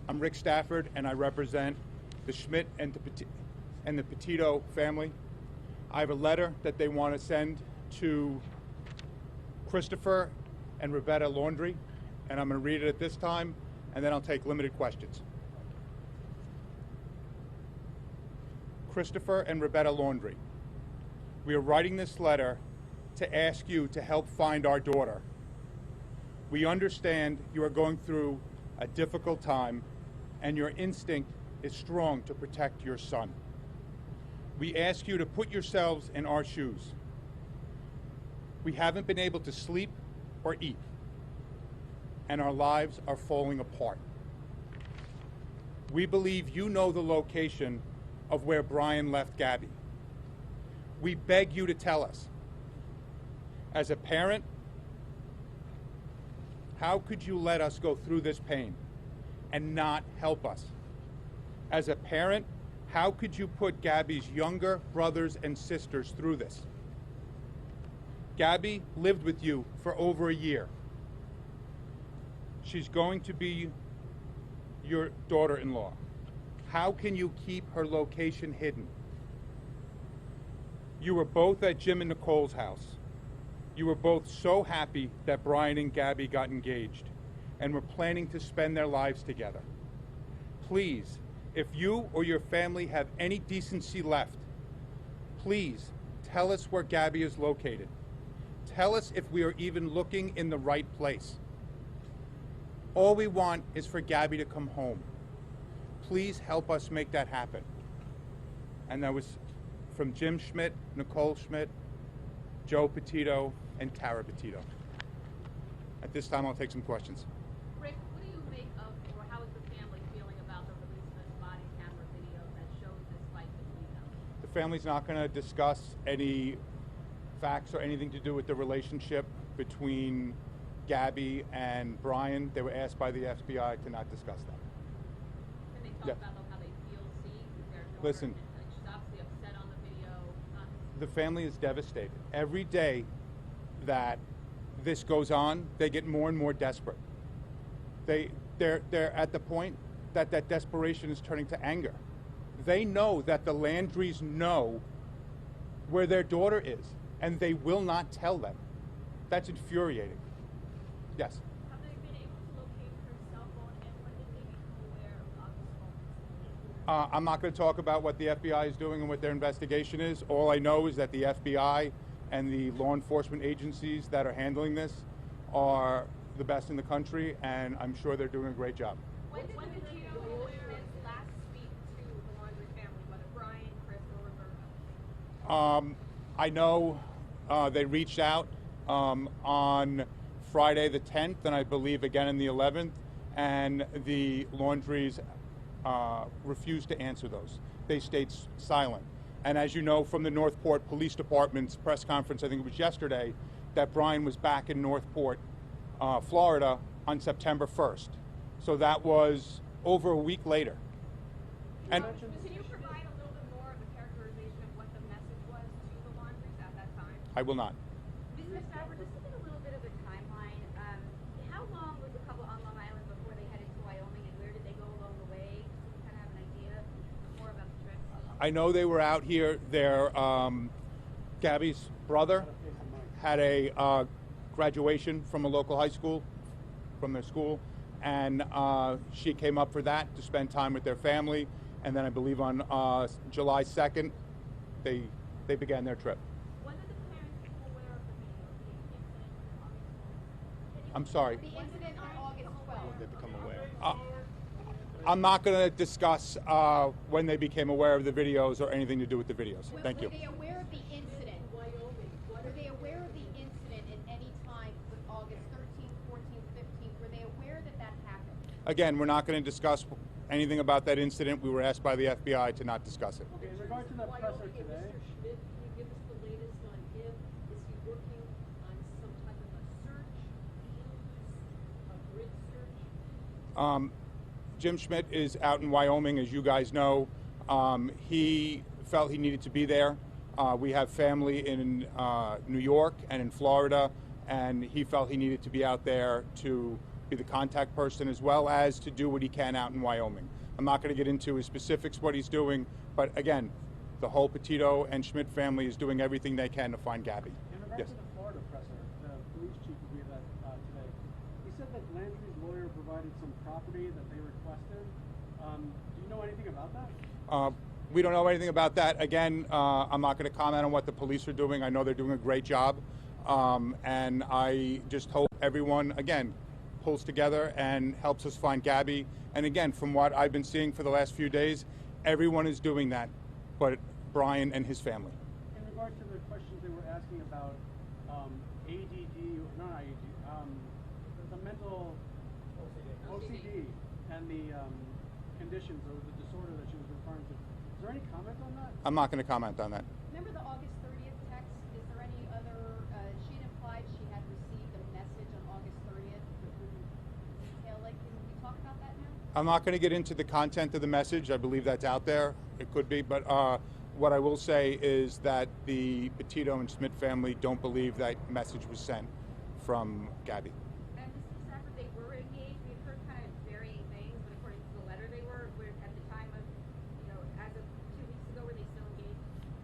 I'm Rick Stafford, and I represent the Schmidt and the Petito family. I have a letter that they want to send to Christopher and Roberta Laundrie, and I'm going to read it at this time, and then I'll take limited questions. Christopher and Roberta Laundrie, we are writing this letter to ask you to help find our daughter. We understand you are going through a difficult time, and your instinct is strong to protect your son. We ask you to put yourselves in our shoes. We haven't been able to sleep or eat, and our lives are falling apart. We believe you know the location of where Brian left Gabby. We beg you to tell us. As a parent, how could you let us go through this pain and not help us? As a parent, how could you put Gabby's younger brothers and sisters through this? Gabby lived with you for over a year. She's going to be your daughter-in-law. How can you keep her location hidden? You were both at Jim and Nicole's house. You were both so happy that Brian and Gabby got engaged and were planning to spend their lives together. Please, if you or your family have any decency left, please tell us where Gabby is located. Tell us if we are even looking in the right place. All we want is for Gabby to come home. Please help us make that happen. And that was from Jim Schmidt, Nicole Schmidt, Joe Petito, and Tara Petito. At this time, I'll take some questions. Rick, what do you make of, or how is the family feeling about the release of this body camera video that shows this fight between them? The family's not going to discuss any facts or anything to do with the relationship between Gabby and Brian. They were asked by the FBI to not discuss that. Can they talk about how they feel seeing their daughter? Listen. And she's obviously upset on the video. The family is devastated. Every day that this goes on, they get more and more desperate. They're at the point that that desperation is turning to anger. They know that the Laundries know where their daughter is, and they will not tell them. That's infuriating. Yes? Have they been able to locate her cell phone, and when did they become aware of this phone? I'm not going to talk about what the FBI is doing and what their investigation is. All I know is that the FBI and the law enforcement agencies that are handling this are the best in the country, and I'm sure they're doing a great job. When did Petito last speak to the Laundrie family, whether Brian, Chris, or Roberta? I know they reached out on Friday the 10th, and I believe again on the 11th, and the Laundries refused to answer those. They stayed silent. And as you know from the Northport Police Department's press conference, I think it was yesterday, that Brian was back in Northport, Florida on September 1st. So that was over a week later. And Can you provide a little bit more of a characterization of what the message was to the Laundries at that time? I will not. Mr. Stafford, just to get a little bit of a timeline, how long was the couple on Long Island before they headed to Wyoming, and where did they go along the way? So we kind of have an idea more about the trip. I know they were out here. Gabby's brother had a graduation from a local high school, from their school, and she came up for that to spend time with their family. And then I believe on July 2nd, they began their trip. When did the parents become aware of the incident? I'm sorry. The incident on August 12th. They become aware. I'm not going to discuss when they became aware of the videos or anything to do with the videos. Thank you. Were they aware of the incident? Wyoming. Were they aware of the incident at any time with August 13th, 14th, 15th? Were they aware that that happened? Again, we're not going to discuss anything about that incident. We were asked by the FBI to not discuss it. Okay, in regard to the presser today, Mr. Schmidt, can you give us the latest on him? Is he working on some type of a search, a grid search? Jim Schmidt is out in Wyoming, as you guys know. He felt he needed to be there. We have family in New York and in Florida, and he felt he needed to be out there to be be the contact person as well as to do what he can out in Wyoming. I'm not going to get into his specifics, what he's doing, but again, the whole Petito and Schmidt family is doing everything they can to find Gabby. In regards Yes. to the Florida presser, the police chief who gave that today, he said that Landry's lawyer provided some property that they requested. Do you know anything about that? We don't know anything about that. Again, I'm not going to comment on what the police are doing. I know they're doing a great job. And I just hope everyone, again, pulls together and helps us find Gabby. And again, from what I've been seeing for the last few days, everyone is doing that, but Brian and his family. In regards to the questions they were asking about ADD, not ADD, the mental OCD and the conditions or the disorder that she was referring to. Is there any comment on that? I'm not going to comment on that. Remember the August 30th text? Is there any other, she had implied she had received a message on August 30th that wouldn't detail, like, can we talk about that now? I'm not going to get into the content of the message. I believe that's out there. It could be. But what I will say is that the Petito and Schmidt family don't believe that message was sent from Gabby. And Mr. Stafford, they were engaged. We've heard kind of varying things, but according to the letter, they were at the time of, as of 2 weeks ago, were they still engaged?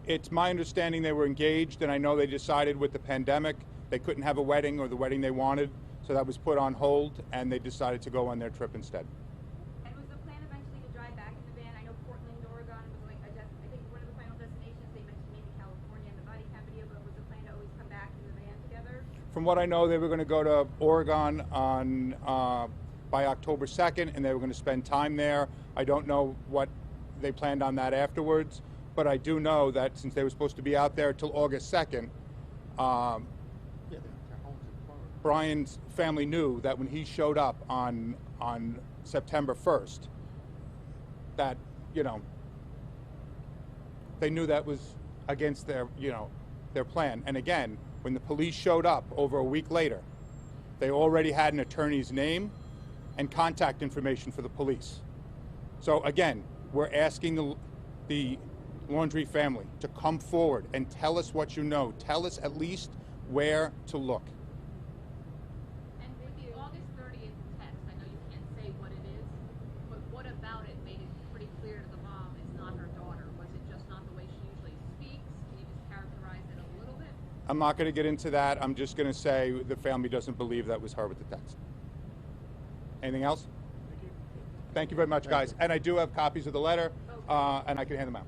It's my understanding they were engaged, and I know they decided with the pandemic they couldn't have a wedding or the wedding they wanted, so that was put on hold, and they decided to go on their trip instead. And was the plan eventually to drive back in the van? I know Portland, Oregon was like, I think one of the final destinations, they mentioned maybe California in the body cam video, but was the plan to always come back in the van together? From what I know, they were going to go to Oregon on by October 2nd, and they were going to spend time there. I don't know what they planned on that afterwards, but I do know that since they were supposed to be out there till August 2nd, Brian's family knew that when he showed up on September 1st, that, they knew that was against their plan. And again, when the police showed up over a week later, they already had an attorney's name and contact information for the police. So again, we're asking the Laundrie family to come forward and tell us what you know. Tell us at least where to look. And with the August 30th text, I know you can't say what it is, but what about it made it pretty clear to the mom it's not her daughter? Was it just not the way she usually speaks? Can you just characterize it a little bit? I'm not going to get into that. I'm just going to say the family doesn't believe that was her with the text. Anything else? Thank you. Thank you very much, guys. And I do have copies of the letter, and I can hand them out.